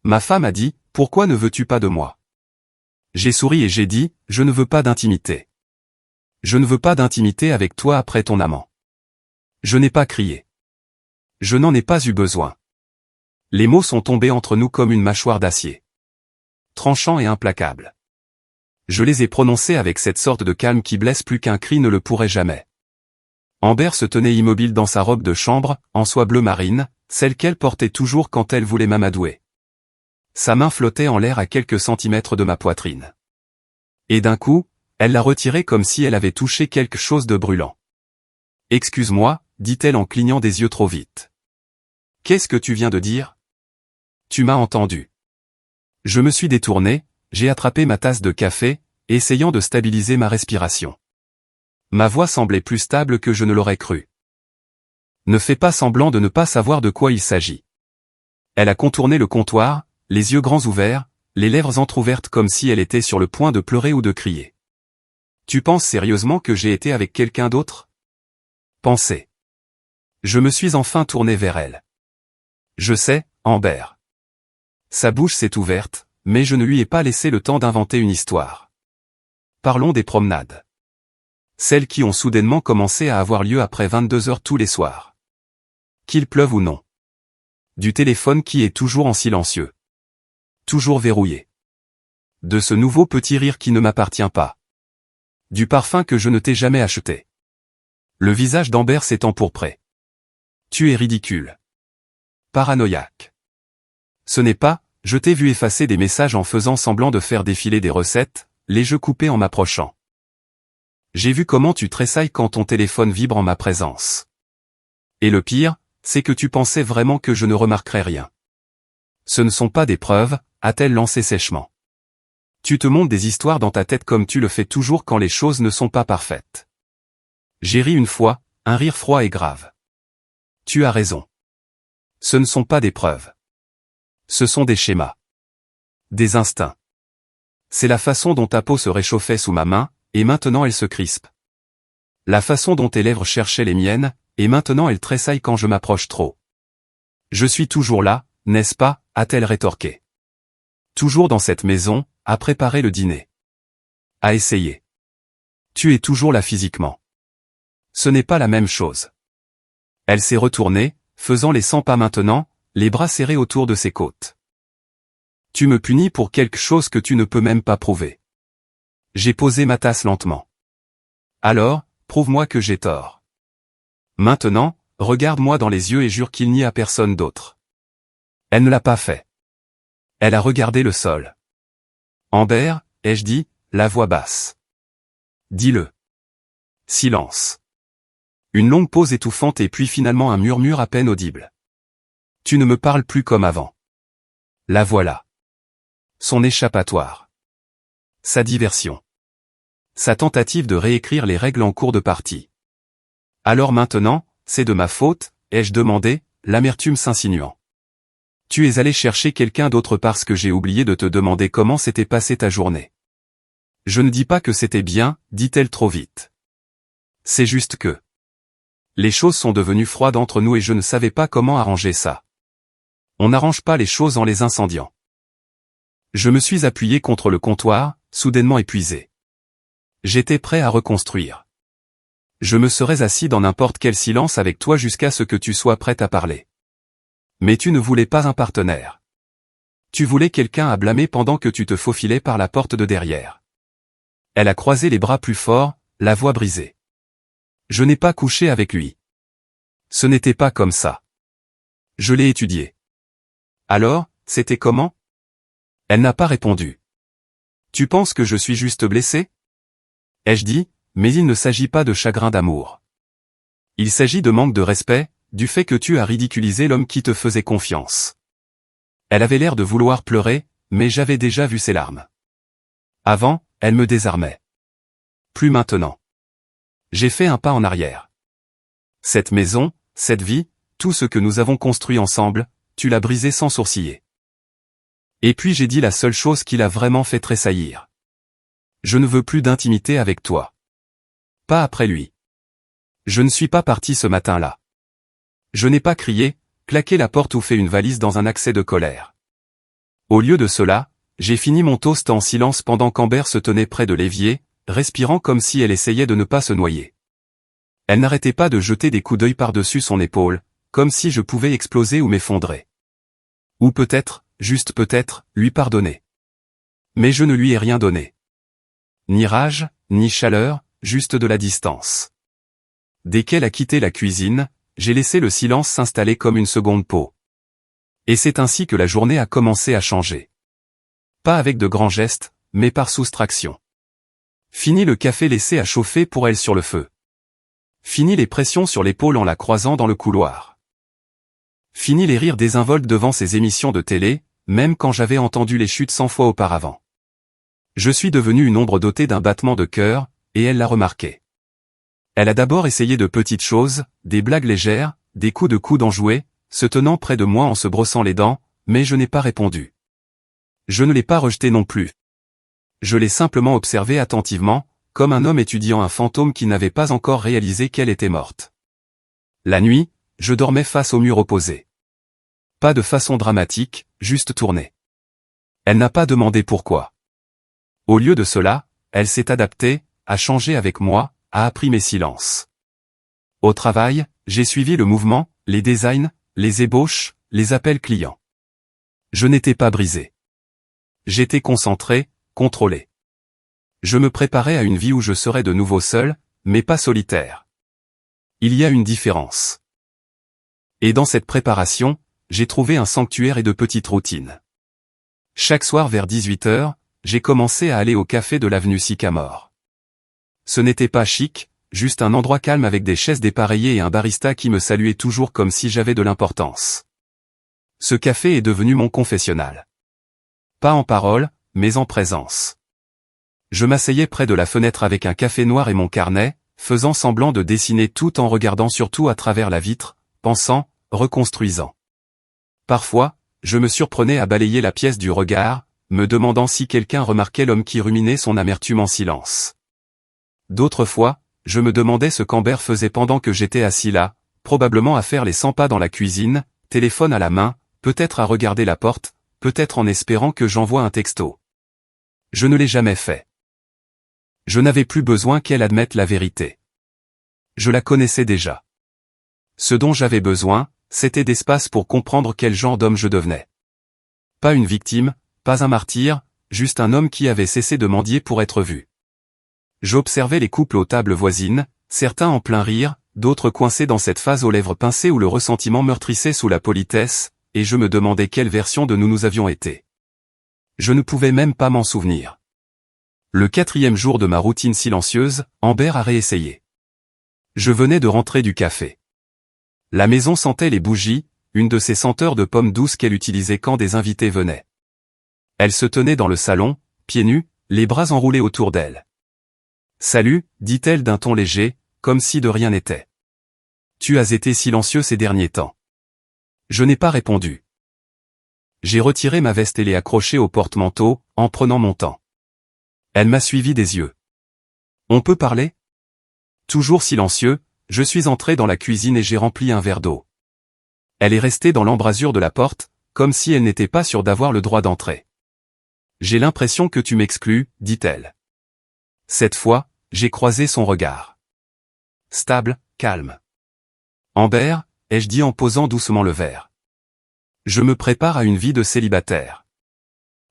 Ma femme a dit, pourquoi ne veux-tu pas de moi? J'ai souri et j'ai dit, je ne veux pas d'intimité. Je ne veux pas d'intimité avec toi après ton amant. Je n'ai pas crié. Je n'en ai pas eu besoin. Les mots sont tombés entre nous comme une mâchoire d'acier. Tranchant et implacable. Je les ai prononcés avec cette sorte de calme qui blesse plus qu'un cri ne le pourrait jamais. Amber se tenait immobile dans sa robe de chambre, en soie bleu marine, celle qu'elle portait toujours quand elle voulait m'amadouer. Sa main flottait en l'air à quelques centimètres de ma poitrine. Et d'un coup, elle l'a retirée comme si elle avait touché quelque chose de brûlant. « Excuse-moi », dit-elle en clignant des yeux trop vite. « Qu'est-ce que tu viens de dire ? Tu m'as entendu. » Je me suis détourné, j'ai attrapé ma tasse de café, essayant de stabiliser ma respiration. Ma voix semblait plus stable que je ne l'aurais cru. Ne fais pas semblant de ne pas savoir de quoi il s'agit. Elle a contourné le comptoir, les yeux grands ouverts, les lèvres entr'ouvertes comme si elle était sur le point de pleurer ou de crier. Tu penses sérieusement que j'ai été avec quelqu'un d'autre ? Pensez. Je me suis enfin tourné vers elle. Je sais, Amber. Sa bouche s'est ouverte, mais je ne lui ai pas laissé le temps d'inventer une histoire. Parlons des promenades. Celles qui ont soudainement commencé à avoir lieu après 22 heures tous les soirs. Qu'il pleuve ou non. Du téléphone qui est toujours en silencieux. Toujours verrouillé. De ce nouveau petit rire qui ne m'appartient pas. Du parfum que je ne t'ai jamais acheté. Le visage d'Amber s'est empourpré. Tu es ridicule. Paranoïaque. Ce n'est pas, je t'ai vu effacer des messages en faisant semblant de faire défiler des recettes, les jeux coupés en m'approchant. J'ai vu comment tu tressailles quand ton téléphone vibre en ma présence. Et le pire, c'est que tu pensais vraiment que je ne remarquerais rien. Ce ne sont pas des preuves, a-t-elle lancé sèchement. Tu te montes des histoires dans ta tête comme tu le fais toujours quand les choses ne sont pas parfaites. J'ai ri une fois, un rire froid et grave. Tu as raison. Ce ne sont pas des preuves. Ce sont des schémas. Des instincts. C'est la façon dont ta peau se réchauffait sous ma main, et maintenant elle se crispe. La façon dont tes lèvres cherchaient les miennes, et maintenant elles tressaillent quand je m'approche trop. Je suis toujours là, n'est-ce pas, a-t-elle rétorqué. Toujours dans cette maison, à préparer le dîner. À essayer. Tu es toujours là physiquement. Ce n'est pas la même chose. Elle s'est retournée, faisant les 100 pas maintenant, les bras serrés autour de ses côtes. Tu me punis pour quelque chose que tu ne peux même pas prouver. J'ai posé ma tasse lentement. Alors, prouve-moi que j'ai tort. Maintenant, regarde-moi dans les yeux et jure qu'il n'y a personne d'autre. Elle ne l'a pas fait. Elle a regardé le sol. Amber, ai-je dit, la voix basse. Dis-le. Silence. Une longue pause étouffante et puis finalement un murmure à peine audible. Tu ne me parles plus comme avant. La voilà. Son échappatoire. Sa diversion. Sa tentative de réécrire les règles en cours de partie. Alors maintenant, c'est de ma faute, ai-je demandé, l'amertume s'insinuant. Tu es allé chercher quelqu'un d'autre parce que j'ai oublié de te demander comment s'était passée ta journée. Je ne dis pas que c'était bien, dit-elle trop vite. C'est juste que les choses sont devenues froides entre nous et je ne savais pas comment arranger ça. On n'arrange pas les choses en les incendiant. Je me suis appuyé contre le comptoir, soudainement épuisé. J'étais prêt à reconstruire. Je me serais assis dans n'importe quel silence avec toi jusqu'à ce que tu sois prête à parler. Mais tu ne voulais pas un partenaire. Tu voulais quelqu'un à blâmer pendant que tu te faufilais par la porte de derrière. Elle a croisé les bras plus fort, la voix brisée. Je n'ai pas couché avec lui. Ce n'était pas comme ça. Je l'ai étudié. Alors, c'était comment ? Elle n'a pas répondu. Tu penses que je suis juste blessé ? Ai-je dit, mais il ne s'agit pas de chagrin d'amour. Il s'agit de manque de respect, du fait que tu as ridiculisé l'homme qui te faisait confiance. Elle avait l'air de vouloir pleurer, mais j'avais déjà vu ses larmes. Avant, elle me désarmait. Plus maintenant. J'ai fait un pas en arrière. Cette maison, cette vie, tout ce que nous avons construit ensemble, tu l'as brisé sans sourciller. Et puis j'ai dit la seule chose qui l'a vraiment fait tressaillir. Je ne veux plus d'intimité avec toi. Pas après lui. Je ne suis pas parti ce matin-là. Je n'ai pas crié, claqué la porte ou fait une valise dans un accès de colère. Au lieu de cela, j'ai fini mon toast en silence pendant qu'Amber se tenait près de l'évier, respirant comme si elle essayait de ne pas se noyer. Elle n'arrêtait pas de jeter des coups d'œil par-dessus son épaule, comme si je pouvais exploser ou m'effondrer. Ou peut-être, juste peut-être, lui pardonner. Mais je ne lui ai rien donné. Ni rage, ni chaleur, juste de la distance. Dès qu'elle a quitté la cuisine, j'ai laissé le silence s'installer comme une seconde peau. Et c'est ainsi que la journée a commencé à changer. Pas avec de grands gestes, mais par soustraction. Fini le café laissé à chauffer pour elle sur le feu. Fini les pressions sur l'épaule en la croisant dans le couloir. Fini les rires désinvoltes devant ses émissions de télé, même quand j'avais entendu les chutes 100 fois auparavant. Je suis devenu une ombre dotée d'un battement de cœur, et elle l'a remarqué. Elle a d'abord essayé de petites choses, des blagues légères, des coups de coude enjoués, se tenant près de moi en se brossant les dents, mais je n'ai pas répondu. Je ne l'ai pas rejeté non plus. Je l'ai simplement observé attentivement, comme un homme étudiant un fantôme qui n'avait pas encore réalisé qu'elle était morte. La nuit, je dormais face au mur opposé. Pas de façon dramatique, juste tournée. Elle n'a pas demandé pourquoi. Au lieu de cela, elle s'est adaptée, a changé avec moi, a appris mes silences. Au travail, j'ai suivi le mouvement, les designs, les ébauches, les appels clients. Je n'étais pas brisé. J'étais concentré, contrôlé. Je me préparais à une vie où je serais de nouveau seul, mais pas solitaire. Il y a une différence. Et dans cette préparation, j'ai trouvé un sanctuaire et de petites routines. Chaque soir vers 18h, j'ai commencé à aller au café de l'avenue Sycamore. Ce n'était pas chic, juste un endroit calme avec des chaises dépareillées et un barista qui me saluait toujours comme si j'avais de l'importance. Ce café est devenu mon confessionnal. Pas en parole, mais en présence. Je m'asseyais près de la fenêtre avec un café noir et mon carnet, faisant semblant de dessiner tout en regardant surtout à travers la vitre, pensant, reconstruisant. Parfois, je me surprenais à balayer la pièce du regard, me demandant si quelqu'un remarquait l'homme qui ruminait son amertume en silence. D'autres fois, je me demandais ce qu'Amber faisait pendant que j'étais assis là, probablement à faire les 100 pas dans la cuisine, téléphone à la main, peut-être à regarder la porte, peut-être en espérant que j'envoie un texto. Je ne l'ai jamais fait. Je n'avais plus besoin qu'elle admette la vérité. Je la connaissais déjà. Ce dont j'avais besoin, c'était d'espace pour comprendre quel genre d'homme je devenais. Pas une victime, pas un martyr, juste un homme qui avait cessé de mendier pour être vu. J'observais les couples aux tables voisines, certains en plein rire, d'autres coincés dans cette phase aux lèvres pincées où le ressentiment meurtrissait sous la politesse, et je me demandais quelle version de nous avions été. Je ne pouvais même pas m'en souvenir. Le 4e jour de ma routine silencieuse, Amber a réessayé. Je venais de rentrer du café. La maison sentait les bougies, une de ces senteurs de pommes douces qu'elle utilisait quand des invités venaient. Elle se tenait dans le salon, pieds nus, les bras enroulés autour d'elle. « Salut », dit-elle d'un ton léger, comme si de rien n'était. « Tu as été silencieux ces derniers temps. » Je n'ai pas répondu. J'ai retiré ma veste et l'ai accrochée au porte-manteau, en prenant mon temps. Elle m'a suivi des yeux. « On peut parler ?» Toujours silencieux, je suis entré dans la cuisine et j'ai rempli un verre d'eau. Elle est restée dans l'embrasure de la porte, comme si elle n'était pas sûre d'avoir le droit d'entrer. « J'ai l'impression que tu m'exclus, dit-elle. Cette fois, j'ai croisé son regard. Stable, calme. « Amber », ai-je dit en posant doucement le verre. « Je me prépare à une vie de célibataire. »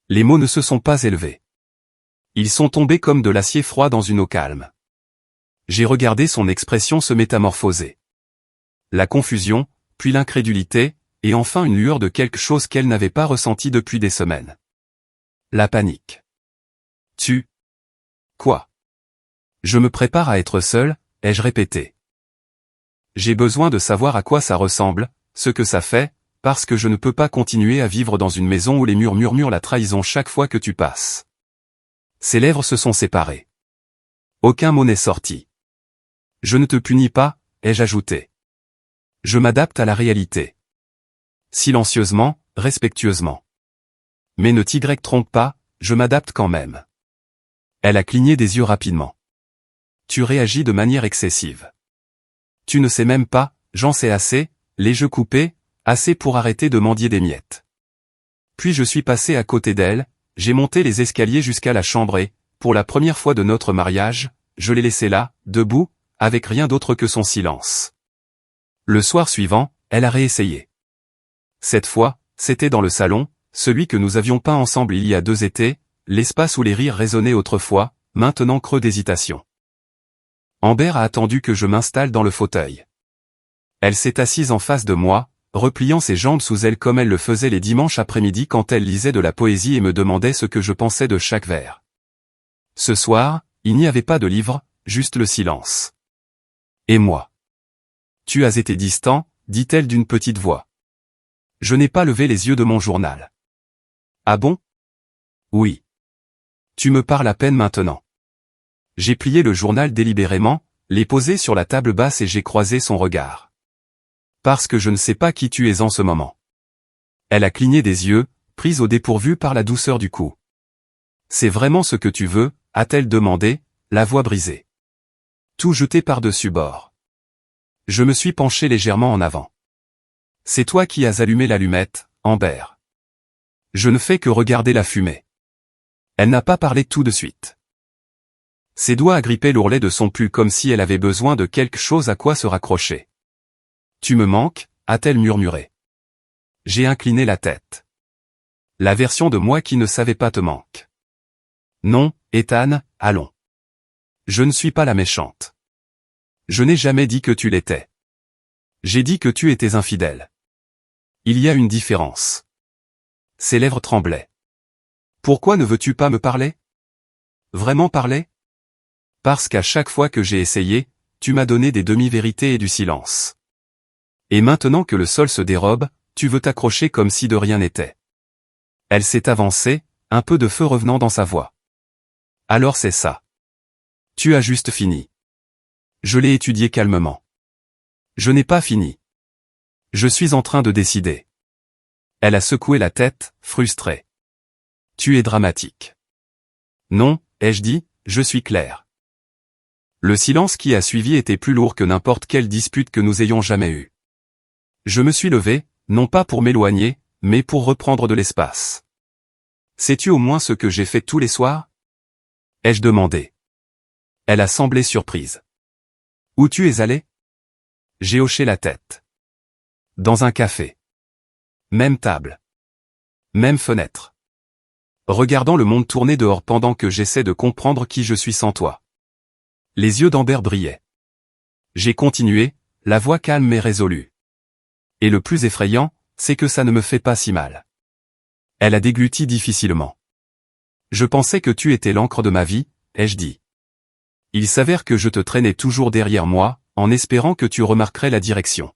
Les mots ne se sont pas élevés. Ils sont tombés comme de l'acier froid dans une eau calme. J'ai regardé son expression se métamorphoser. La confusion, puis l'incrédulité, et enfin une lueur de quelque chose qu'elle n'avait pas ressenti depuis des semaines. La panique. Quoi? Je me prépare à être seul, ai-je répété. J'ai besoin de savoir à quoi ça ressemble, ce que ça fait, parce que je ne peux pas continuer à vivre dans une maison où les murs murmurent la trahison chaque fois que tu passes. Ses lèvres se sont séparées. Aucun mot n'est sorti. Je ne te punis pas, ai-je ajouté. Je m'adapte à la réalité. Silencieusement, respectueusement. Mais ne t'y trompe pas, je m'adapte quand même. Elle a cligné des yeux rapidement. Tu réagis de manière excessive. Tu ne sais même pas, j'en sais assez, les jeux coupés, assez pour arrêter de mendier des miettes. Puis je suis passé à côté d'elle, j'ai monté les escaliers jusqu'à la chambre et, pour la première fois de notre mariage, je l'ai laissée là, debout, avec rien d'autre que son silence. Le soir suivant, elle a réessayé. Cette fois, c'était dans le salon, celui que nous avions peint ensemble il y a 2 étés, l'espace où les rires résonnaient autrefois, maintenant creux d'hésitation. Amber a attendu que je m'installe dans le fauteuil. Elle s'est assise en face de moi, repliant ses jambes sous elle comme elle le faisait les dimanches après-midi quand elle lisait de la poésie et me demandait ce que je pensais de chaque vers. Ce soir, il n'y avait pas de livre, juste le silence. Et moi. Tu as été distant, dit-elle d'une petite voix. Je n'ai pas levé les yeux de mon journal. Ah bon? Oui. Tu me parles à peine maintenant. J'ai plié le journal délibérément, l'ai posé sur la table basse et j'ai croisé son regard. Parce que je ne sais pas qui tu es en ce moment. Elle a cligné des yeux, prise au dépourvu par la douceur du coup. C'est vraiment ce que tu veux, a-t-elle demandé, la voix brisée. Tout jeté par-dessus bord. Je me suis penché légèrement en avant. C'est toi qui as allumé l'allumette, Amber. Je ne fais que regarder la fumée. Elle n'a pas parlé tout de suite. Ses doigts agrippaient l'ourlet de son pull comme si elle avait besoin de quelque chose à quoi se raccrocher. Tu me manques, a-t-elle murmuré. J'ai incliné la tête. La version de moi qui ne savait pas te manque. Non, Ethan, allons. Je ne suis pas la méchante. Je n'ai jamais dit que tu l'étais. J'ai dit que tu étais infidèle. Il y a une différence. Ses lèvres tremblaient. Pourquoi ne veux-tu pas me parler? Vraiment parler? Parce qu'à chaque fois que j'ai essayé, tu m'as donné des demi-vérités et du silence. Et maintenant que le sol se dérobe, tu veux t'accrocher comme si de rien n'était. Elle s'est avancée, un peu de feu revenant dans sa voix. Alors c'est ça. Tu as juste fini. Je l'ai étudié calmement. Je n'ai pas fini. Je suis en train de décider. Elle a secoué la tête, frustrée. Tu es dramatique. Non, ai-je dit, je suis clair. Le silence qui a suivi était plus lourd que n'importe quelle dispute que nous ayons jamais eue. Je me suis levé, non pas pour m'éloigner, mais pour reprendre de l'espace. Sais-tu au moins ce que j'ai fait tous les soirs? Ai-je demandé. Elle a semblé surprise. Où tu es allé? J'ai hoché la tête. Dans un café. Même table. Même fenêtre. Regardant le monde tourner dehors pendant que j'essaie de comprendre qui je suis sans toi. Les yeux d'Amber brillaient. J'ai continué, la voix calme mais résolue. Et le plus effrayant, c'est que ça ne me fait pas si mal. Elle a dégluti difficilement. Je pensais que tu étais l'encre de ma vie, ai-je dit. Il s'avère que je te traînais toujours derrière moi, en espérant que tu remarquerais la direction.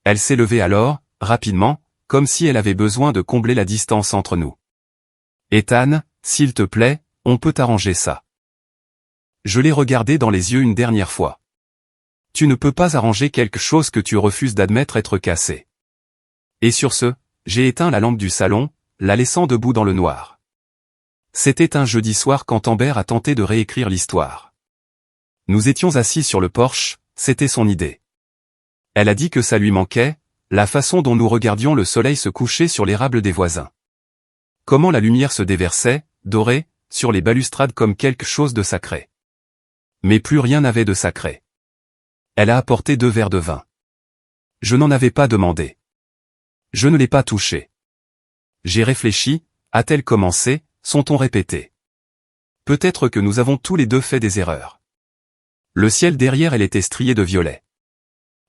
Elle s'est levée alors, rapidement, comme si elle avait besoin de combler la distance entre nous. Ethan, s'il te plaît, on peut arranger ça. Je l'ai regardé dans les yeux une dernière fois. Tu ne peux pas arranger quelque chose que tu refuses d'admettre être cassé. Et sur ce, j'ai éteint la lampe du salon, la laissant debout dans le noir. C'était un jeudi soir quand Amber a tenté de réécrire l'histoire. Nous étions assis sur le porche, c'était son idée. Elle a dit que ça lui manquait, la façon dont nous regardions le soleil se coucher sur l'érable des voisins. Comment la lumière se déversait, dorée, sur les balustrades comme quelque chose de sacré. Mais plus rien n'avait de sacré. Elle a apporté 2 verres de vin. Je n'en avais pas demandé. Je ne l'ai pas touché. J'ai réfléchi, a-t-elle commencé, son ton répété. Peut-être que nous avons tous les deux fait des erreurs. Le ciel derrière elle était strié de violet.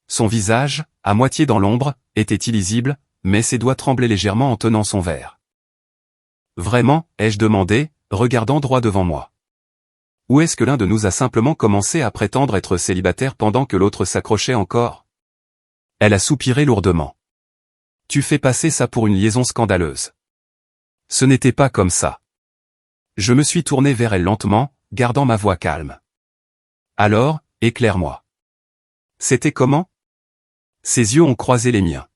Son visage, à moitié dans l'ombre, était illisible, mais ses doigts tremblaient légèrement en tenant son verre. Vraiment, ai-je demandé, regardant droit devant moi. Ou est-ce que l'un de nous a simplement commencé à prétendre être célibataire pendant que l'autre s'accrochait encore? Elle a soupiré lourdement. Tu fais passer ça pour une liaison scandaleuse. Ce n'était pas comme ça. Je me suis tourné vers elle lentement, gardant ma voix calme. Alors, éclaire-moi. C'était comment? Ses yeux ont croisé les miens.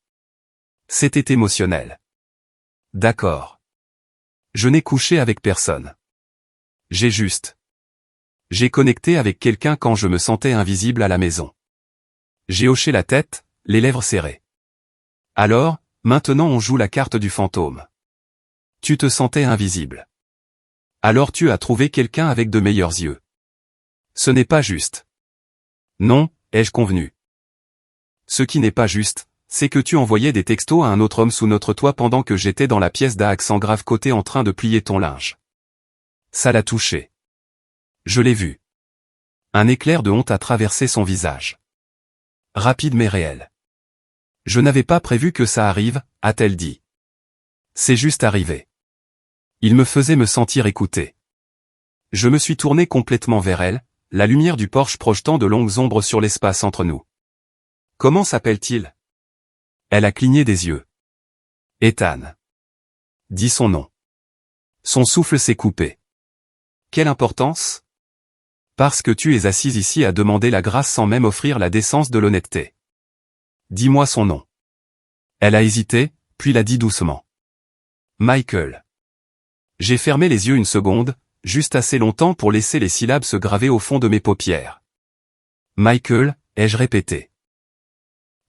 C'était émotionnel. D'accord. Je n'ai couché avec personne. J'ai connecté avec quelqu'un quand je me sentais invisible à la maison. J'ai hoché la tête, les lèvres serrées. Alors, maintenant on joue la carte du fantôme. Tu te sentais invisible. Alors tu as trouvé quelqu'un avec de meilleurs yeux. Ce n'est pas juste. Non, ai-je convenu. Ce qui n'est pas juste, c'est que tu envoyais des textos à un autre homme sous notre toit pendant que j'étais dans la pièce d'à accent grave côté en train de plier ton linge. Ça l'a touché. Je l'ai vu. Un éclair de honte a traversé son visage. Rapide mais réel. Je n'avais pas prévu que ça arrive, a-t-elle dit. C'est juste arrivé. Il me faisait me sentir écouté. Je me suis tourné complètement vers elle, la lumière du porche projetant de longues ombres sur l'espace entre nous. Comment s'appelle-t-il? Elle a cligné des yeux. Ethan. Dis son nom. Son souffle s'est coupé. Quelle importance? Parce que tu es assise ici à demander la grâce sans même offrir la décence de l'honnêteté. Dis-moi son nom. Elle a hésité, puis l'a dit doucement. Michael. J'ai fermé les yeux une seconde, juste assez longtemps pour laisser les syllabes se graver au fond de mes paupières. Michael, ai-je répété.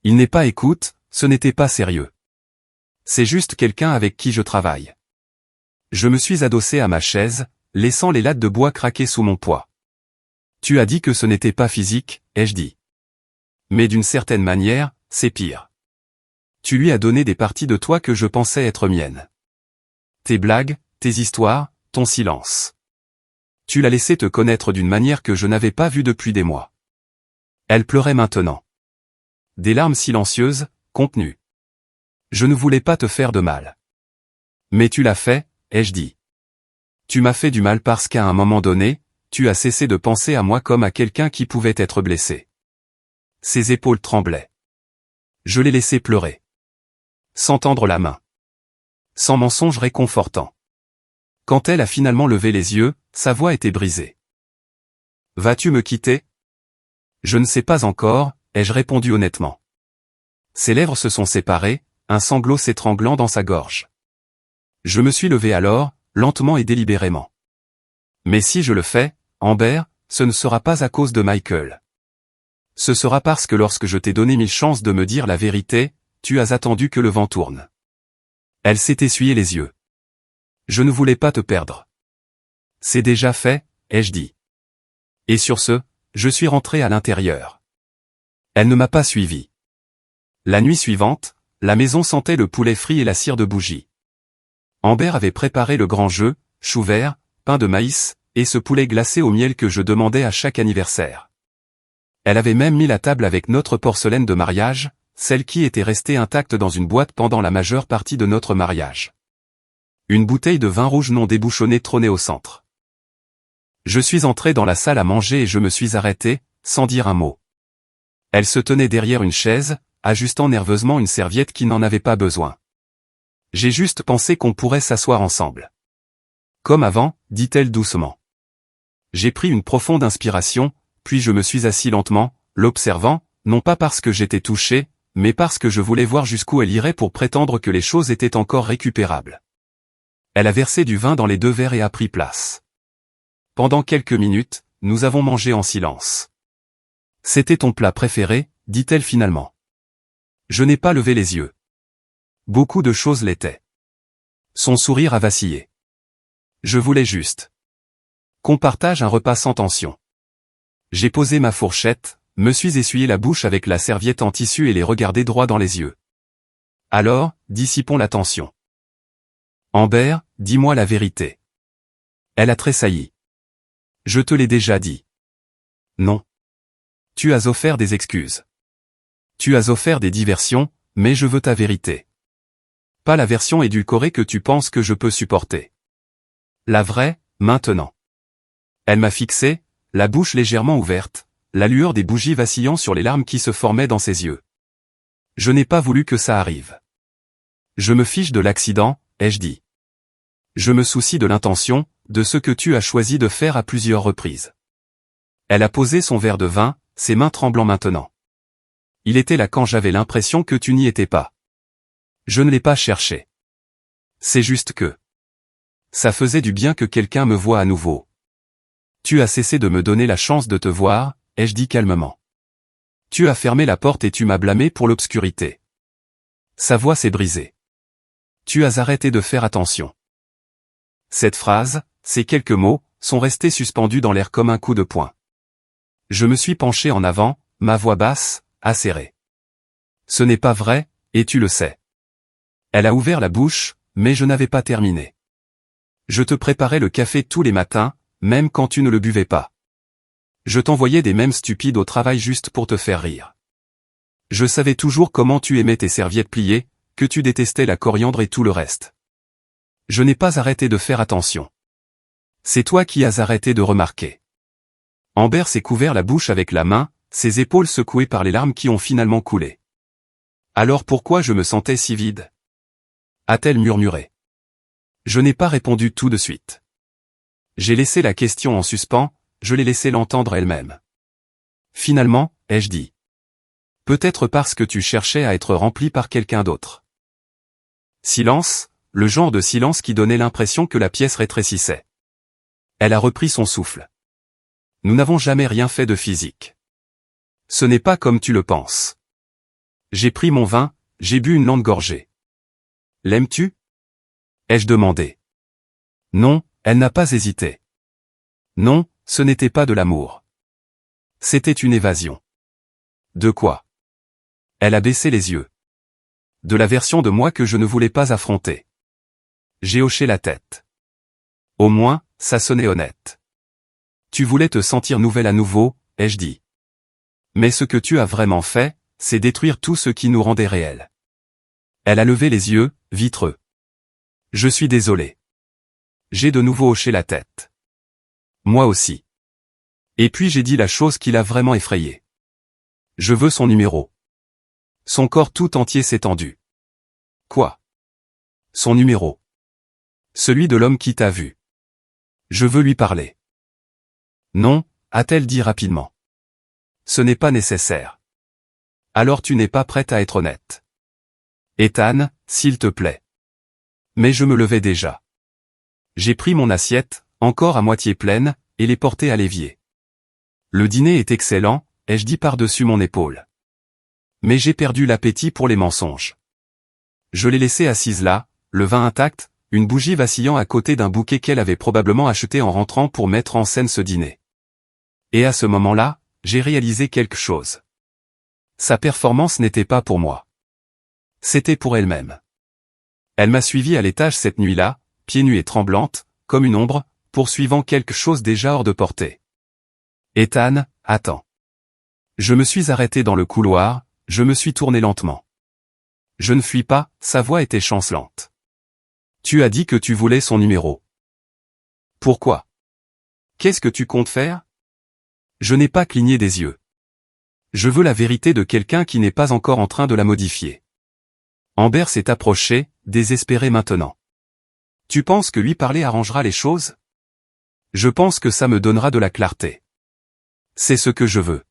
Il n'est pas écoute, ce n'était pas sérieux. C'est juste quelqu'un avec qui je travaille. Je me suis adossé à ma chaise, laissant les lattes de bois craquer sous mon poids. Tu as dit que ce n'était pas physique, ai-je dit. Mais d'une certaine manière, c'est pire. Tu lui as donné des parties de toi que je pensais être miennes. Tes blagues, tes histoires, ton silence. Tu l'as laissé te connaître d'une manière que je n'avais pas vue depuis des mois. Elle pleurait maintenant. Des larmes silencieuses, contenues. Je ne voulais pas te faire de mal. Mais tu l'as fait, ai-je dit. Tu m'as fait du mal parce qu'à un moment donné, tu as cessé de penser à moi comme à quelqu'un qui pouvait être blessé. Ses épaules tremblaient. Je l'ai laissé pleurer. Sans tendre la main. Sans mensonge réconfortant. Quand elle a finalement levé les yeux, sa voix était brisée. Vas-tu me quitter? Je ne sais pas encore, ai-je répondu honnêtement. Ses lèvres se sont séparées, un sanglot s'étranglant dans sa gorge. Je me suis levé alors, lentement et délibérément. Mais si je le fais, Amber, ce ne sera pas à cause de Michael. Ce sera parce que lorsque je t'ai donné 1000 chances de me dire la vérité, tu as attendu que le vent tourne. Elle s'est essuyé les yeux. Je ne voulais pas te perdre. C'est déjà fait, ai-je dit. Et sur ce, je suis rentré à l'intérieur. Elle ne m'a pas suivi. La nuit suivante, la maison sentait le poulet frit et la cire de bougie. Amber avait préparé le grand jeu, choux verts, pain de maïs, et ce poulet glacé au miel que je demandais à chaque anniversaire. Elle avait même mis la table avec notre porcelaine de mariage, celle qui était restée intacte dans une boîte pendant la majeure partie de notre mariage. Une bouteille de vin rouge non débouchonné trônait au centre. Je suis entré dans la salle à manger et je me suis arrêté, sans dire un mot. Elle se tenait derrière une chaise, ajustant nerveusement une serviette qui n'en avait pas besoin. J'ai juste pensé qu'on pourrait s'asseoir ensemble. Comme avant, dit-elle doucement. J'ai pris une profonde inspiration, puis je me suis assis lentement, l'observant, non pas parce que j'étais touché, mais parce que je voulais voir jusqu'où elle irait pour prétendre que les choses étaient encore récupérables. Elle a versé du vin dans les 2 verres et a pris place. Pendant quelques minutes, nous avons mangé en silence. C'était ton plat préféré, dit-elle finalement. Je n'ai pas levé les yeux. Beaucoup de choses l'étaient. Son sourire a vacillé. Je voulais juste qu'on partage un repas sans tension. J'ai posé ma fourchette, me suis essuyé la bouche avec la serviette en tissu et les regardé droit dans les yeux. Alors, dissipons la tension. Amber, dis-moi la vérité. Elle a tressailli. Je te l'ai déjà dit. Non. Tu as offert des excuses. Tu as offert des diversions, mais je veux ta vérité. Pas la version édulcorée que tu penses que je peux supporter. La vraie, maintenant. Elle m'a fixé, la bouche légèrement ouverte, la lueur des bougies vacillant sur les larmes qui se formaient dans ses yeux. Je n'ai pas voulu que ça arrive. Je me fiche de l'accident, ai-je dit. Je me soucie de l'intention, de ce que tu as choisi de faire à plusieurs reprises. Elle a posé son verre de vin, ses mains tremblant maintenant. Il était là quand j'avais l'impression que tu n'y étais pas. Je ne l'ai pas cherché. C'est juste que ça faisait du bien que quelqu'un me voie à nouveau. Tu as cessé de me donner la chance de te voir, ai-je dit calmement. Tu as fermé la porte et tu m'as blâmé pour l'obscurité. Sa voix s'est brisée. Tu as arrêté de faire attention. Cette phrase, ces quelques mots, sont restés suspendus dans l'air comme un coup de poing. Je me suis penché en avant, ma voix basse, acérée. Ce n'est pas vrai, et tu le sais. Elle a ouvert la bouche, mais je n'avais pas terminé. Je te préparais le café tous les matins, même quand tu ne le buvais pas. Je t'envoyais des mèmes stupides au travail juste pour te faire rire. Je savais toujours comment tu aimais tes serviettes pliées, que tu détestais la coriandre et tout le reste. Je n'ai pas arrêté de faire attention. C'est toi qui as arrêté de remarquer. Amber s'est couvert la bouche avec la main, ses épaules secouées par les larmes qui ont finalement coulé. Alors pourquoi je me sentais si vide? A-t-elle murmuré. Je n'ai pas répondu tout de suite. J'ai laissé la question en suspens, je l'ai laissé l'entendre elle-même. Finalement, ai-je dit. Peut-être parce que tu cherchais à être rempli par quelqu'un d'autre. Silence, le genre de silence qui donnait l'impression que la pièce rétrécissait. Elle a repris son souffle. Nous n'avons jamais rien fait de physique. Ce n'est pas comme tu le penses. J'ai pris mon vin, j'ai bu une lente gorgée. L'aimes-tu? Ai-je demandé. Non, elle n'a pas hésité. Non, ce n'était pas de l'amour. C'était une évasion. De quoi? Elle a baissé les yeux. De la version de moi que je ne voulais pas affronter. J'ai hoché la tête. Au moins, ça sonnait honnête. Tu voulais te sentir nouvelle à nouveau, ai-je dit. Mais ce que tu as vraiment fait, c'est détruire tout ce qui nous rendait réels. Elle a levé les yeux, vitreux. Je suis désolé. J'ai de nouveau hoché la tête. Moi aussi. Et puis j'ai dit la chose qui l'a vraiment effrayé. Je veux son numéro. Son corps tout entier s'est tendu. Quoi? Son numéro. Celui de l'homme qui t'a vu. Je veux lui parler. Non, a-t-elle dit rapidement. Ce n'est pas nécessaire. Alors tu n'es pas prête à être honnête. Ethan, s'il te plaît. Mais je me levais déjà. J'ai pris mon assiette, encore à moitié pleine, et l'ai portée à l'évier. Le dîner est excellent, ai-je dit par-dessus mon épaule. Mais j'ai perdu l'appétit pour les mensonges. Je l'ai laissée assise là, le vin intact, une bougie vacillant à côté d'un bouquet qu'elle avait probablement acheté en rentrant pour mettre en scène ce dîner. Et à ce moment-là, j'ai réalisé quelque chose. Sa performance n'était pas pour moi. C'était pour elle-même. Elle m'a suivi à l'étage cette nuit-là, pieds nus et tremblante, comme une ombre, poursuivant quelque chose déjà hors de portée. Ethan, attends. Je me suis arrêté dans le couloir, je me suis tourné lentement. Je ne fuis pas, sa voix était chancelante. Tu as dit que tu voulais son numéro. Pourquoi? Qu'est-ce que tu comptes faire? Je n'ai pas cligné des yeux. Je veux la vérité de quelqu'un qui n'est pas encore en train de la modifier. Amber s'est approchée, désespérée maintenant. Tu penses que lui parler arrangera les choses? Je pense que ça me donnera de la clarté. C'est ce que je veux.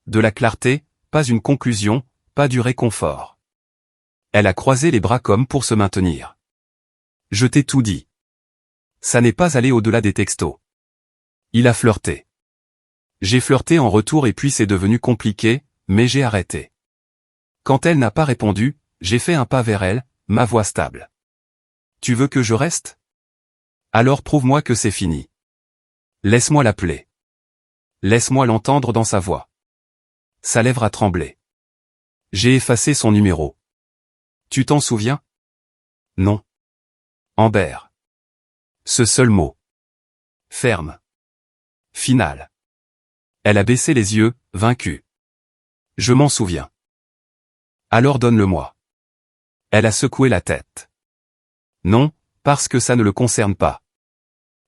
De la clarté, pas une conclusion, pas du réconfort. Elle a croisé les bras comme pour se maintenir. Je t'ai tout dit. Ça n'est pas allé au-delà des textos. Il a flirté. J'ai flirté en retour et puis c'est devenu compliqué, mais j'ai arrêté. Quand elle n'a pas répondu, j'ai fait un pas vers elle, ma voix stable. Tu veux que je reste? Alors prouve-moi que c'est fini. Laisse-moi l'appeler. Laisse-moi l'entendre dans sa voix. Sa lèvre a tremblé. J'ai effacé son numéro. Tu t'en souviens? Non. Amber. Ce seul mot. Ferme. Final. Elle a baissé les yeux, vaincue. Je m'en souviens. Alors donne-le-moi. Elle a secoué la tête. Non, parce que ça ne le concerne pas.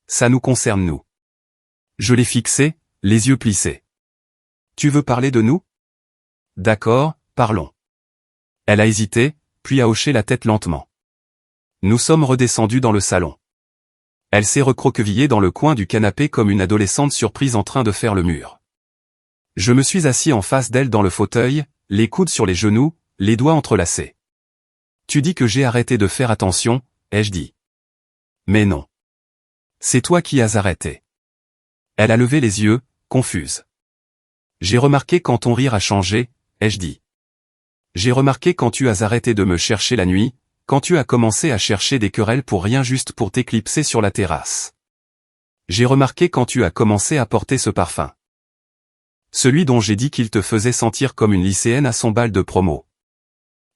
Ça nous concerne nous. Je l'ai fixé, les yeux plissés. Tu veux parler de nous? D'accord, parlons. Elle a hésité, puis a hoché la tête lentement. Nous sommes redescendus dans le salon. Elle s'est recroquevillée dans le coin du canapé comme une adolescente surprise en train de faire le mur. Je me suis assis en face d'elle dans le fauteuil, les coudes sur les genoux, les doigts entrelacés. Tu dis que j'ai arrêté de faire attention, ai-je dit. Mais non. C'est toi qui as arrêté. Elle a levé les yeux, confuse. J'ai remarqué quand ton rire a changé, ai-je dit. J'ai remarqué quand tu as arrêté de me chercher la nuit, quand tu as commencé à chercher des querelles pour rien juste pour t'éclipser sur la terrasse. J'ai remarqué quand tu as commencé à porter ce parfum. Celui dont j'ai dit qu'il te faisait sentir comme une lycéenne à son bal de promo.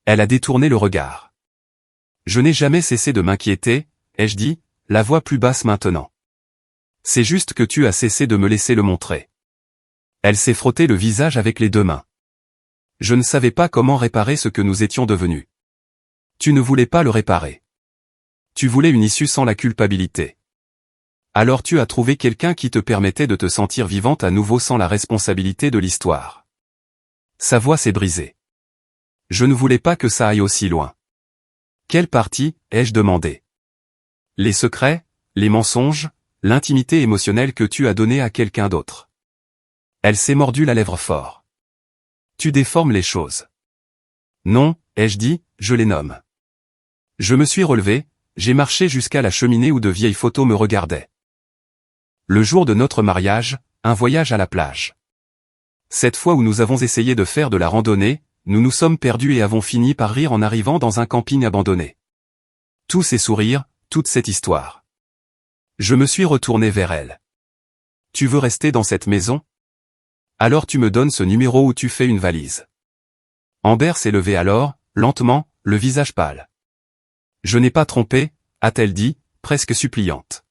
Elle a détourné le regard. Je n'ai jamais cessé de m'inquiéter, ai-je dit, la voix plus basse maintenant. C'est juste que tu as cessé de me laisser le montrer. Elle s'est frottée le visage avec les deux mains. Je ne savais pas comment réparer ce que nous étions devenus. Tu ne voulais pas le réparer. Tu voulais une issue sans la culpabilité. Alors tu as trouvé quelqu'un qui te permettait de te sentir vivante à nouveau sans la responsabilité de l'histoire. Sa voix s'est brisée. Je ne voulais pas que ça aille aussi loin. Quelle partie, ai-je demandé? Les secrets, les mensonges, l'intimité émotionnelle que tu as donnée à quelqu'un d'autre. Elle s'est mordue la lèvre fort. Tu déformes les choses. Non, ai-je dit, je les nomme. Je me suis relevé, j'ai marché jusqu'à la cheminée où de vieilles photos me regardaient. Le jour de notre mariage, un voyage à la plage. Cette fois où nous avons essayé de faire de la randonnée, nous nous sommes perdus et avons fini par rire en arrivant dans un camping abandonné. Tous ces sourires, toute cette histoire. Je me suis retourné vers elle. Tu veux rester dans cette maison? Alors tu me donnes ce numéro où tu fais une valise. Amber s'est levée alors, lentement, le visage pâle. Je n'ai pas trompé, a-t-elle dit, presque suppliante.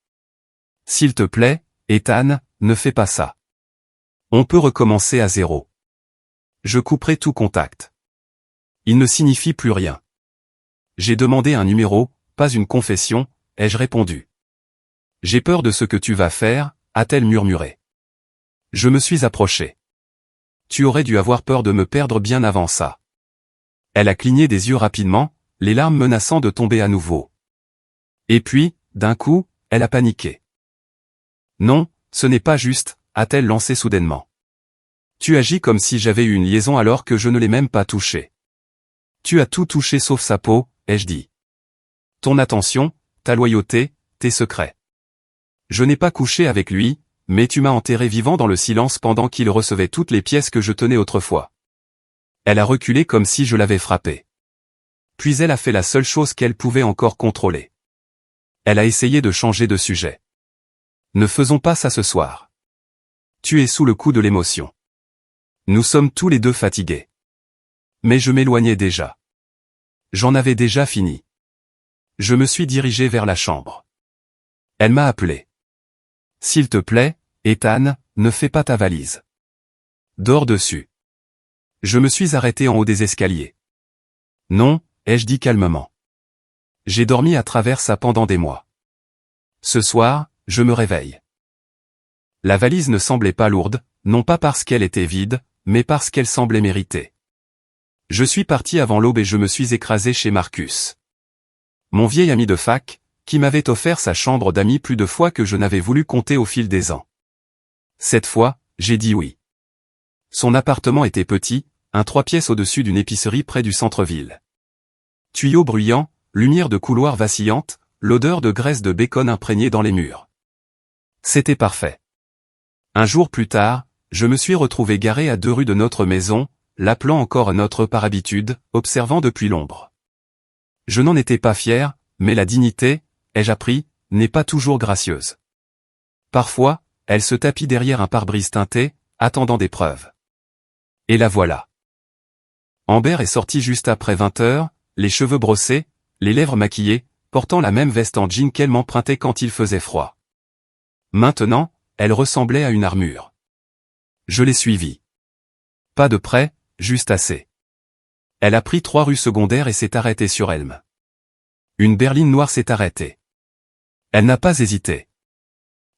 S'il te plaît, Ethan, ne fais pas ça. On peut recommencer à zéro. Je couperai tout contact. Il ne signifie plus rien. J'ai demandé un numéro, pas une confession, ai-je répondu. J'ai peur de ce que tu vas faire, a-t-elle murmuré. Je me suis approché. Tu aurais dû avoir peur de me perdre bien avant ça. Elle a cligné des yeux rapidement, les larmes menaçant de tomber à nouveau. Et puis, d'un coup, elle a paniqué. Non, ce n'est pas juste, a-t-elle lancé soudainement. Tu agis comme si j'avais eu une liaison alors que je ne l'ai même pas touché. Tu as tout touché sauf sa peau, ai-je dit. Ton attention, ta loyauté, tes secrets. Je n'ai pas couché avec lui, mais tu m'as enterré vivant dans le silence pendant qu'il recevait toutes les pièces que je tenais autrefois. Elle a reculé comme si je l'avais frappé. Puis elle a fait la seule chose qu'elle pouvait encore contrôler. Elle a essayé de changer de sujet. Ne faisons pas ça ce soir. Tu es sous le coup de l'émotion. Nous sommes tous les deux fatigués. Mais je m'éloignais déjà. J'en avais déjà fini. Je me suis dirigé vers la chambre. Elle m'a appelé. S'il te plaît, Ethan, ne fais pas ta valise. Dors dessus. Je me suis arrêté en haut des escaliers. Non, ai-je dit calmement. J'ai dormi à travers ça pendant des mois. Ce soir, je me réveille. La valise ne semblait pas lourde, non pas parce qu'elle était vide, mais parce qu'elle semblait méritée. Je suis parti avant l'aube et je me suis écrasé chez Marcus. Mon vieil ami de fac, qui m'avait offert sa chambre d'amis plus de fois que je n'avais voulu compter au fil des ans. Cette fois, j'ai dit oui. Son appartement était petit, un 3 pièces au-dessus d'une épicerie près du centre-ville. Tuyaux bruyants, lumière de couloir vacillante, l'odeur de graisse de bacon imprégnée dans les murs. C'était parfait. Un jour plus tard, je me suis retrouvé garé à 2 rues de notre maison, l'appelant encore notre par habitude, observant depuis l'ombre. Je n'en étais pas fier, mais la dignité, ai-je appris, n'est pas toujours gracieuse. Parfois, elle se tapit derrière un pare-brise teinté, attendant des preuves. Et la voilà. Amber est sortie juste après 20 heures, les cheveux brossés, les lèvres maquillées, portant la même veste en jean qu'elle m'empruntait quand il faisait froid. Maintenant, elle ressemblait à une armure. Je l'ai suivie. Pas de près, juste assez. Elle a pris 3 rues secondaires et s'est arrêtée sur Elm. Une berline noire s'est arrêtée. Elle n'a pas hésité.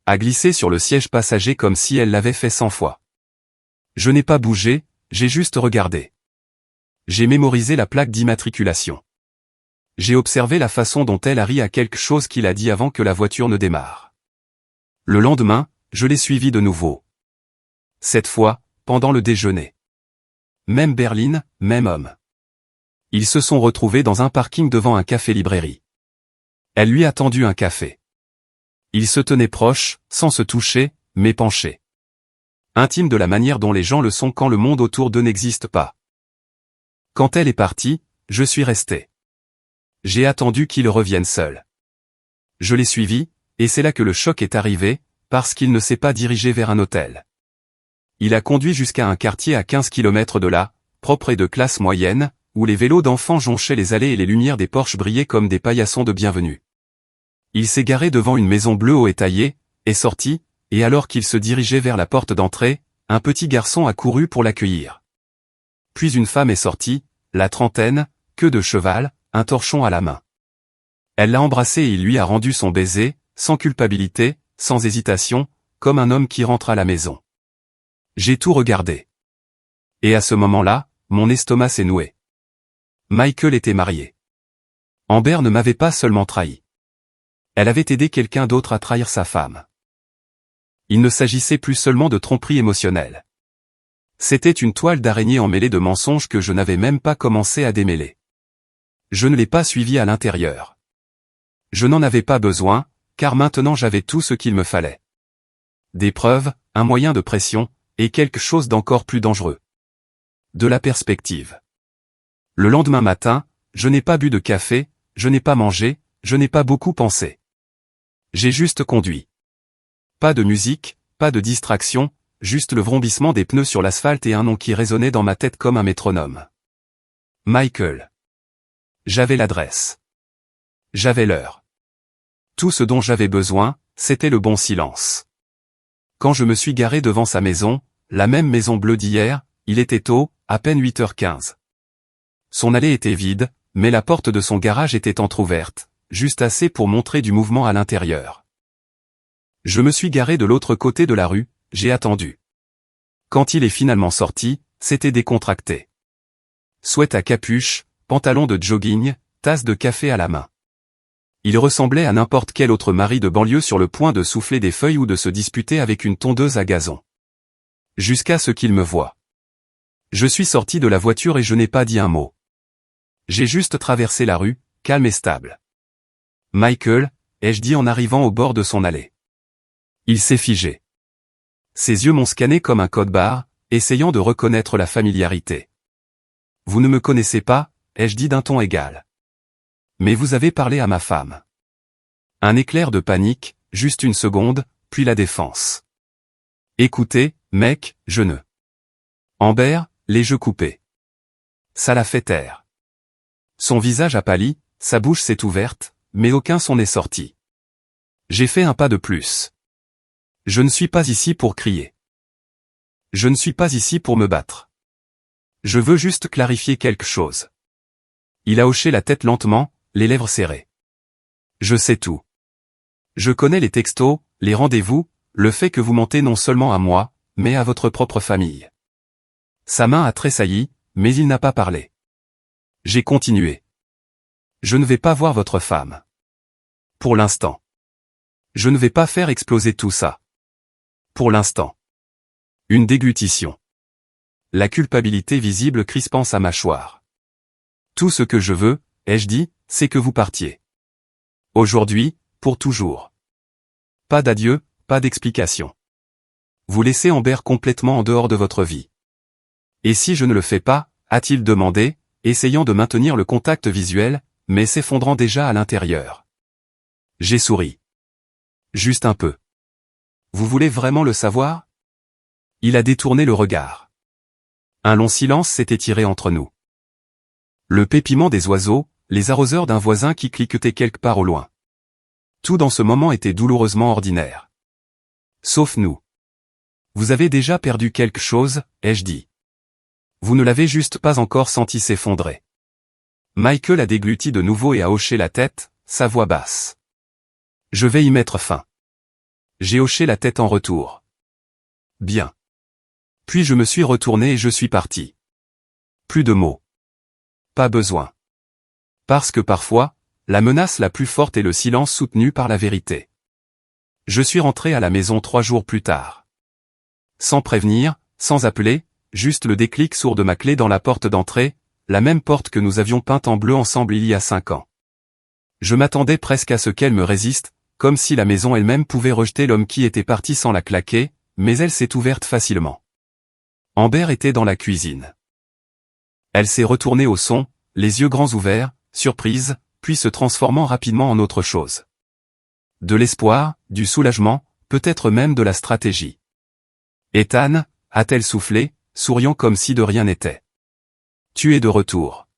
A glissé sur le siège passager comme si elle l'avait fait 100 fois. Je n'ai pas bougé, j'ai juste regardé. J'ai mémorisé la plaque d'immatriculation. J'ai observé la façon dont elle a ri à quelque chose qu'il a dit avant que la voiture ne démarre. Le lendemain, je l'ai suivi de nouveau. Cette fois, pendant le déjeuner. Même berline, même homme. Ils se sont retrouvés dans un parking devant un café-librairie. Elle lui a tendu un café. Ils se tenaient proches, sans se toucher, mais penchés. Intimes de la manière dont les gens le sont quand le monde autour d'eux n'existe pas. Quand elle est partie, je suis resté. J'ai attendu qu'il revienne seul. Je l'ai suivi, et c'est là que le choc est arrivé, parce qu'il ne s'est pas dirigé vers un hôtel. Il a conduit jusqu'à un quartier à 15 km de là, propre et de classe moyenne, où les vélos d'enfants jonchaient les allées et les lumières des porches brillaient comme des paillassons de bienvenue. Il s'est garé devant une maison bleue haut étayée, est sorti, et alors qu'il se dirigeait vers la porte d'entrée, un petit garçon a couru pour l'accueillir. Puis une femme est sortie, la trentaine, queue de cheval, un torchon à la main. Elle l'a embrassé et il lui a rendu son baiser, sans culpabilité, sans hésitation, comme un homme qui rentre à la maison. J'ai tout regardé. Et à ce moment-là, mon estomac s'est noué. Michael était marié. Amber ne m'avait pas seulement trahi. Elle avait aidé quelqu'un d'autre à trahir sa femme. Il ne s'agissait plus seulement de tromperie émotionnelle. C'était une toile d'araignée emmêlée de mensonges que je n'avais même pas commencé à démêler. Je ne l'ai pas suivi à l'intérieur. Je n'en avais pas besoin, car maintenant j'avais tout ce qu'il me fallait. Des preuves, un moyen de pression, et quelque chose d'encore plus dangereux. De la perspective. Le lendemain matin, je n'ai pas bu de café, je n'ai pas mangé, je n'ai pas beaucoup pensé. J'ai juste conduit. Pas de musique, pas de distraction, juste le vrombissement des pneus sur l'asphalte et un nom qui résonnait dans ma tête comme un métronome. Michael. J'avais l'adresse. J'avais l'heure. Tout ce dont j'avais besoin, c'était le bon silence. Quand je me suis garé devant sa maison, la même maison bleue d'hier, il était tôt, à peine 8h15. Son allée était vide, mais la porte de son garage était entr'ouverte, juste assez pour montrer du mouvement à l'intérieur. Je me suis garé de l'autre côté de la rue, j'ai attendu. Quand il est finalement sorti, c'était décontracté. Sweat à capuche, pantalon de jogging, tasse de café à la main. Il ressemblait à n'importe quel autre mari de banlieue sur le point de souffler des feuilles ou de se disputer avec une tondeuse à gazon. Jusqu'à ce qu'il me voie. Je suis sorti de la voiture et je n'ai pas dit un mot. J'ai juste traversé la rue, calme et stable. Michael, ai-je dit en arrivant au bord de son allée. Il s'est figé. Ses yeux m'ont scanné comme un code-barre, essayant de reconnaître la familiarité. Vous ne me connaissez pas, ai-je dit d'un ton égal. Mais vous avez parlé à ma femme. Un éclair de panique, juste une seconde, puis la défense. Écoutez, mec, je ne. Amber, les jeux coupés. Ça l'a fait taire. Son visage a pâli, sa bouche s'est ouverte, mais aucun son n'est sorti. J'ai fait un pas de plus. Je ne suis pas ici pour crier. Je ne suis pas ici pour me battre. Je veux juste clarifier quelque chose. Il a hoché la tête lentement, les lèvres serrées. Je sais tout. Je connais les textos, les rendez-vous, le fait que vous mentez non seulement à moi, mais à votre propre famille. Sa main a tressailli, mais il n'a pas parlé. J'ai continué. Je ne vais pas voir votre femme. Pour l'instant. Je ne vais pas faire exploser tout ça. Pour l'instant. Une déglutition. La culpabilité visible crispant sa mâchoire. Tout ce que je veux, ai-je dit, c'est que vous partiez. Aujourd'hui, pour toujours. Pas d'adieu, pas d'explication. Vous laissez Amber complètement en dehors de votre vie. Et si je ne le fais pas, a-t-il demandé, essayant de maintenir le contact visuel, mais s'effondrant déjà à l'intérieur. J'ai souri. Juste un peu. Vous voulez vraiment le savoir? Il a détourné le regard. Un long silence s'est étiré entre nous. Le pépiment des oiseaux, les arroseurs d'un voisin qui cliquetait quelque part au loin. Tout dans ce moment était douloureusement ordinaire. Sauf nous. Vous avez déjà perdu quelque chose, ai-je dit. Vous ne l'avez juste pas encore senti s'effondrer. Michael a dégluti de nouveau et a hoché la tête, sa voix basse. Je vais y mettre fin. J'ai hoché la tête en retour. Bien. Puis je me suis retourné et je suis parti. Plus de mots. Pas besoin. Parce que parfois, la menace la plus forte est le silence soutenu par la vérité. Je suis rentré à la maison 3 jours plus tard. Sans prévenir, sans appeler, juste le déclic sourd de ma clé dans la porte d'entrée, la même porte que nous avions peinte en bleu ensemble il y a 5 ans. Je m'attendais presque à ce qu'elle me résiste, comme si la maison elle-même pouvait rejeter l'homme qui était parti sans la claquer, mais elle s'est ouverte facilement. Amber était dans la cuisine. Elle s'est retournée au son, les yeux grands ouverts, surprise, puis se transformant rapidement en autre chose. De l'espoir, du soulagement, peut-être même de la stratégie. Ethan, a-t-elle soufflé, souriant comme si de rien n'était. Tu es de retour.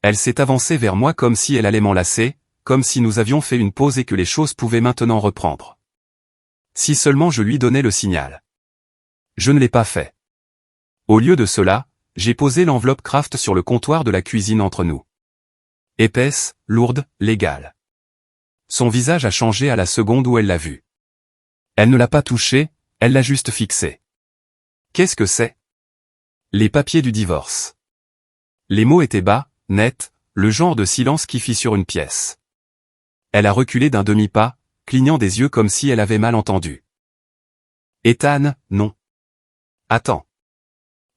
Elle s'est avancée vers moi comme si elle allait m'enlacer, comme si nous avions fait une pause et que les choses pouvaient maintenant reprendre. Si seulement je lui donnais le signal. Je ne l'ai pas fait. Au lieu de cela, j'ai posé l'enveloppe Kraft sur le comptoir de la cuisine entre nous. Épaisse, lourde, légale. Son visage a changé à la seconde où elle l'a vue. Elle ne l'a pas touché, elle l'a juste fixé. Qu'est-ce que c'est? Les papiers du divorce. Les mots étaient bas, nets, le genre de silence qui fit sur une pièce. Elle a reculé d'un demi-pas, clignant des yeux comme si elle avait mal entendu. Ethan, non. Attends.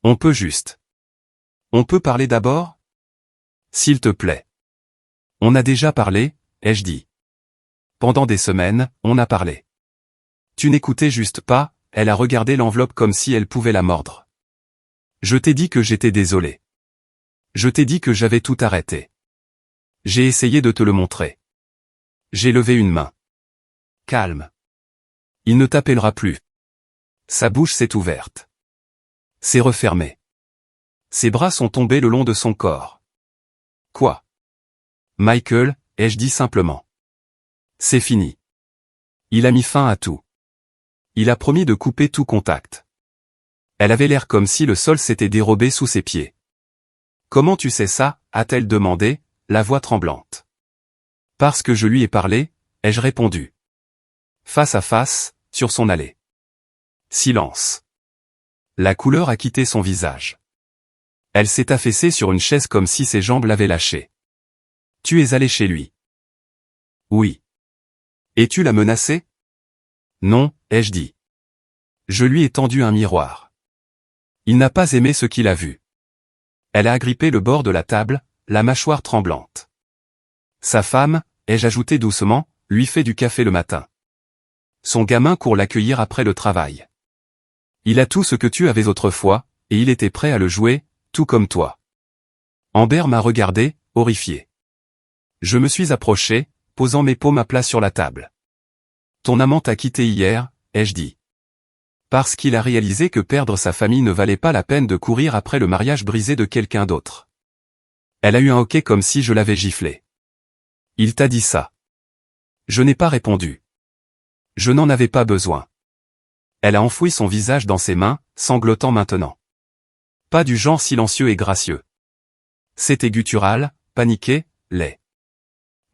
On peut juste. On peut parler d'abord? S'il te plaît. On a déjà parlé, ai-je dit. Pendant des semaines, on a parlé. Tu n'écoutais juste pas, elle a regardé l'enveloppe comme si elle pouvait la mordre. Je t'ai dit que j'étais désolé. Je t'ai dit que j'avais tout arrêté. J'ai essayé de te le montrer. J'ai levé une main. Calme. Il ne t'appellera plus. Sa bouche s'est ouverte. S'est refermée. Ses bras sont tombés le long de son corps. Quoi? Michael, ai-je dit simplement. C'est fini. Il a mis fin à tout. Il a promis de couper tout contact. Elle avait l'air comme si le sol s'était dérobé sous ses pieds. Comment tu sais ça? A-t-elle demandé, la voix tremblante. Parce que je lui ai parlé, ai-je répondu. Face à face, sur son allée. Silence. La couleur a quitté son visage. Elle s'est affaissée sur une chaise comme si ses jambes l'avaient lâchée. Tu es allé chez lui. Oui. Et tu l'as menacé? Non, ai-je dit. Je lui ai tendu un miroir. Il n'a pas aimé ce qu'il a vu. Elle a agrippé le bord de la table, la mâchoire tremblante. Sa femme, ai-je ajouté doucement, lui fait du café le matin. Son gamin court l'accueillir après le travail. Il a tout ce que tu avais autrefois, et il était prêt à le jouer, tout comme toi. Amber m'a regardé, horrifié. Je me suis approché, posant mes paumes à plat sur la table. Ton amant t'a quitté hier, ai-je dit. Parce qu'il a réalisé que perdre sa famille ne valait pas la peine de courir après le mariage brisé de quelqu'un d'autre. Elle a eu un hoquet comme si je l'avais giflé. Il t'a dit ça. Je n'ai pas répondu. Je n'en avais pas besoin. Elle a enfoui son visage dans ses mains, sanglotant maintenant. Pas du genre silencieux et gracieux. C'était guttural, paniqué, laid.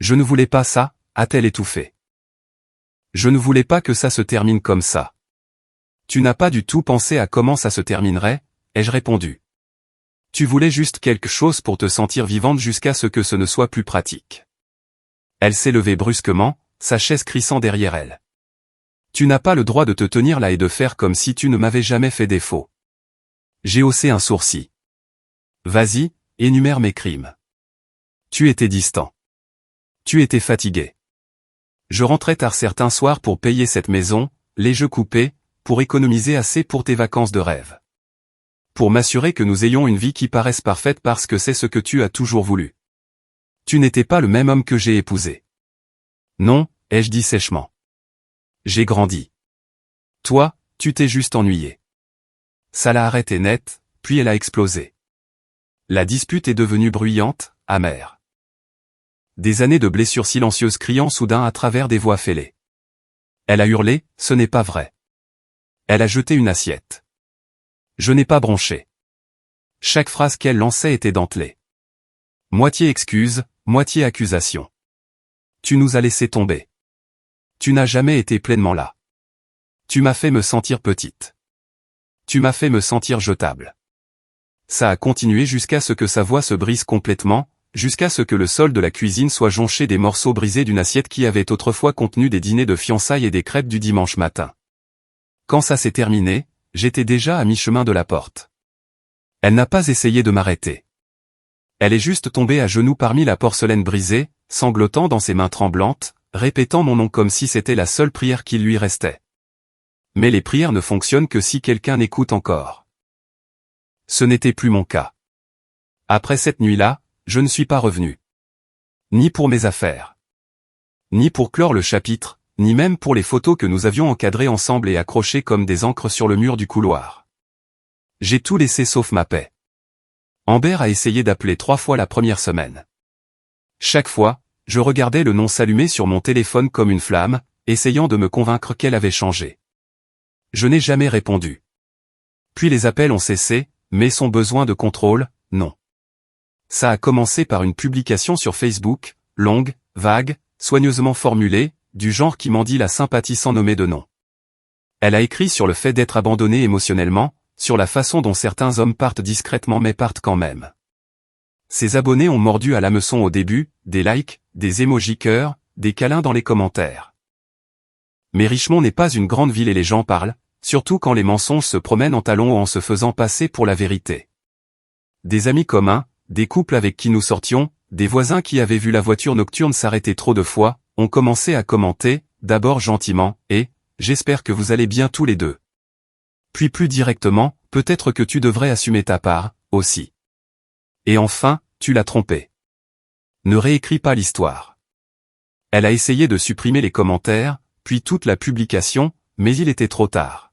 Je ne voulais pas ça, a-t-elle étouffé. Je ne voulais pas que ça se termine comme ça. Tu n'as pas du tout pensé à comment ça se terminerait, ai-je répondu. Tu voulais juste quelque chose pour te sentir vivante jusqu'à ce que ce ne soit plus pratique. Elle s'est levée brusquement, sa chaise crissant derrière elle. Tu n'as pas le droit de te tenir là et de faire comme si tu ne m'avais jamais fait défaut. J'ai haussé un sourcil. Vas-y, énumère mes crimes. Tu étais distant. Tu étais fatigué. Je rentrais tard certains soirs pour payer cette maison, les jeux coupés, pour économiser assez pour tes vacances de rêve. Pour m'assurer que nous ayons une vie qui paraisse parfaite parce que c'est ce que tu as toujours voulu. Tu n'étais pas le même homme que j'ai épousé. Non, ai-je dit sèchement. J'ai grandi. Toi, tu t'es juste ennuyé. Ça l'a arrêté net, puis elle a explosé. La dispute est devenue bruyante, amère. Des années de blessures silencieuses criant soudain à travers des voix fêlées. Elle a hurlé, ce n'est pas vrai. Elle a jeté une assiette. Je n'ai pas bronché. Chaque phrase qu'elle lançait était dentelée. Moitié excuse, moitié accusation. Tu nous as laissé tomber. Tu n'as jamais été pleinement là. Tu m'as fait me sentir petite. Tu m'as fait me sentir jetable. Ça a continué jusqu'à ce que sa voix se brise complètement, jusqu'à ce que le sol de la cuisine soit jonché des morceaux brisés d'une assiette qui avait autrefois contenu des dîners de fiançailles et des crêpes du dimanche matin. Quand ça s'est terminé, j'étais déjà à mi-chemin de la porte. Elle n'a pas essayé de m'arrêter. Elle est juste tombée à genoux parmi la porcelaine brisée, sanglotant dans ses mains tremblantes, répétant mon nom comme si c'était la seule prière qui lui restait. Mais les prières ne fonctionnent que si quelqu'un écoute encore. Ce n'était plus mon cas. Après cette nuit-là, je ne suis pas revenu. Ni pour mes affaires. Ni pour clore le chapitre, ni même pour les photos que nous avions encadrées ensemble et accrochées comme des encres sur le mur du couloir. J'ai tout laissé sauf ma paix. Amber a essayé d'appeler 3 fois la première semaine. Chaque fois, je regardais le nom s'allumer sur mon téléphone comme une flamme, essayant de me convaincre qu'elle avait changé. Je n'ai jamais répondu. Puis les appels ont cessé, mais son besoin de contrôle, non. Ça a commencé par une publication sur Facebook, longue, vague, soigneusement formulée, du genre qui m'en dit la sympathie sans nommer de nom. Elle a écrit sur le fait d'être abandonnée émotionnellement, sur la façon dont certains hommes partent discrètement mais partent quand même. Ses abonnés ont mordu à l'hameçon au début, des likes, des émojis cœurs, des câlins dans les commentaires. Mais Richmond n'est pas une grande ville et les gens parlent, surtout quand les mensonges se promènent en talons ou en se faisant passer pour la vérité. Des amis communs, des couples avec qui nous sortions, des voisins qui avaient vu la voiture nocturne s'arrêter trop de fois, ont commencé à commenter, d'abord gentiment, et « j'espère que vous allez bien tous les deux ». Puis plus directement, peut-être que tu devrais assumer ta part, aussi. Et enfin, tu l'as trompé. Ne réécris pas l'histoire. Elle a essayé de supprimer les commentaires, puis toute la publication, mais il était trop tard.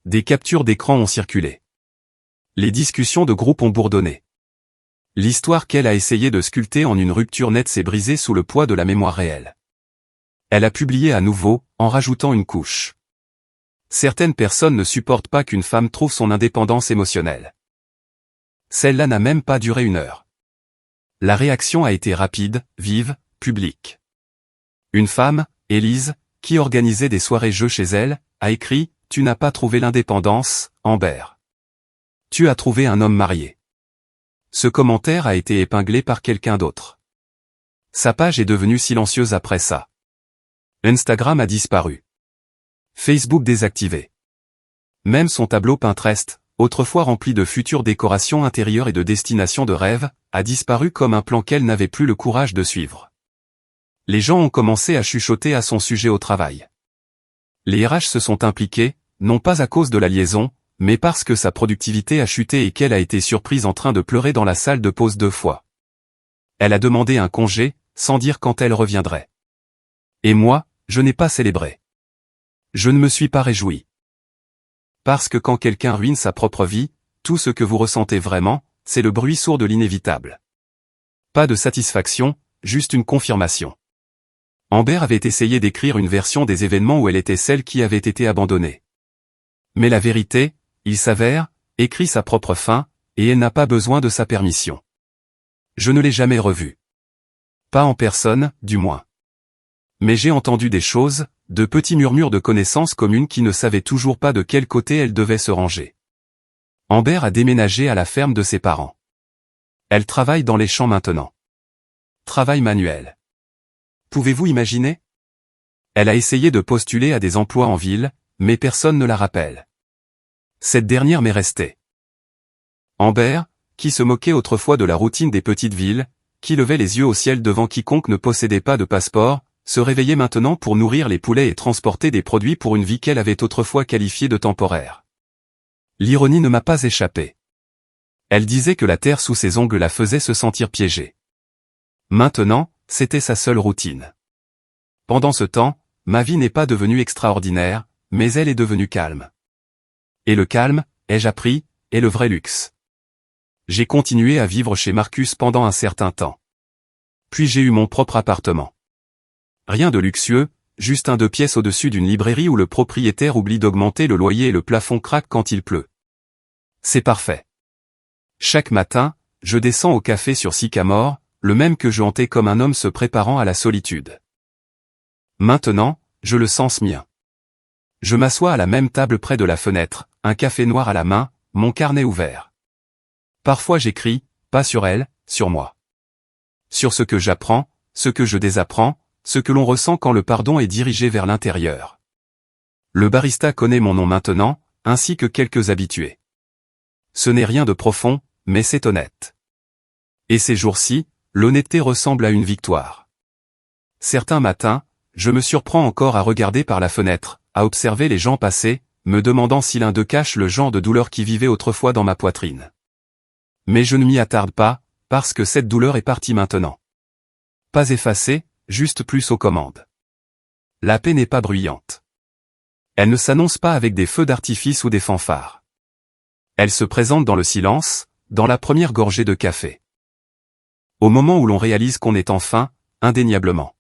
Des captures d'écran ont circulé. Les discussions de groupe ont bourdonné. L'histoire qu'elle a essayé de sculpter en une rupture nette s'est brisée sous le poids de la mémoire réelle. Elle a publié à nouveau, en rajoutant une couche. Certaines personnes ne supportent pas qu'une femme trouve son indépendance émotionnelle. Celle-là n'a même pas duré 1 heure. La réaction a été rapide, vive, publique. Une femme, Élise, qui organisait des soirées-jeux chez elle, a écrit « Tu n'as pas trouvé l'indépendance, Amber. Tu as trouvé un homme marié ». Ce commentaire a été épinglé par quelqu'un d'autre. Sa page est devenue silencieuse après ça. Instagram a disparu. Facebook désactivé. Même son tableau Pinterest, autrefois rempli de futures décorations intérieures et de destinations de rêve, a disparu comme un plan qu'elle n'avait plus le courage de suivre. Les gens ont commencé à chuchoter à son sujet au travail. Les RH se sont impliqués, non pas à cause de la liaison, mais parce que sa productivité a chuté et qu'elle a été surprise en train de pleurer dans la salle de pause 2 fois. Elle a demandé un congé, sans dire quand elle reviendrait. Et moi, je n'ai pas célébré. Je ne me suis pas réjoui. Parce que quand quelqu'un ruine sa propre vie, tout ce que vous ressentez vraiment, c'est le bruit sourd de l'inévitable. Pas de satisfaction, juste une confirmation. Amber avait essayé d'écrire une version des événements où elle était celle qui avait été abandonnée. Mais la vérité, il s'avère, écrit sa propre fin, et elle n'a pas besoin de sa permission. Je ne l'ai jamais revue. Pas en personne, du moins. Mais j'ai entendu des choses, de petits murmures de connaissances communes qui ne savaient toujours pas de quel côté elle devait se ranger. Amber a déménagé à la ferme de ses parents. Elle travaille dans les champs maintenant. Travail manuel. Pouvez-vous imaginer? Elle a essayé de postuler à des emplois en ville, mais personne ne la rappelle. Cette dernière m'est restée. Amber, qui se moquait autrefois de la routine des petites villes, qui levait les yeux au ciel devant quiconque ne possédait pas de passeport, se réveillait maintenant pour nourrir les poulets et transporter des produits pour une vie qu'elle avait autrefois qualifiée de temporaire. L'ironie ne m'a pas échappé. Elle disait que la terre sous ses ongles la faisait se sentir piégée. Maintenant, c'était sa seule routine. Pendant ce temps, ma vie n'est pas devenue extraordinaire, mais elle est devenue calme. Et le calme, ai-je appris, est le vrai luxe. J'ai continué à vivre chez Marcus pendant un certain temps. Puis j'ai eu mon propre appartement. Rien de luxueux, juste un 2 pièces au-dessus d'une librairie où le propriétaire oublie d'augmenter le loyer et le plafond craque quand il pleut. C'est parfait. Chaque matin, je descends au café sur Sycamore, le même que je hantais comme un homme se préparant à la solitude. Maintenant, je le sens mien. Je m'assois à la même table près de la fenêtre, un café noir à la main, mon carnet ouvert. Parfois j'écris, pas sur elle, sur moi. Sur ce que j'apprends, ce que je désapprends, ce que l'on ressent quand le pardon est dirigé vers l'intérieur. Le barista connaît mon nom maintenant, ainsi que quelques habitués. Ce n'est rien de profond, mais c'est honnête. Et ces jours-ci, l'honnêteté ressemble à une victoire. Certains matins, je me surprends encore à regarder par la fenêtre, à observer les gens passer, me demandant si l'un d'eux cache le genre de douleur qui vivait autrefois dans ma poitrine. Mais je ne m'y attarde pas, parce que cette douleur est partie maintenant. Pas effacée, juste plus aux commandes. La paix n'est pas bruyante. Elle ne s'annonce pas avec des feux d'artifice ou des fanfares. Elle se présente dans le silence, dans la première gorgée de café. Au moment où l'on réalise qu'on est enfin, indéniablement,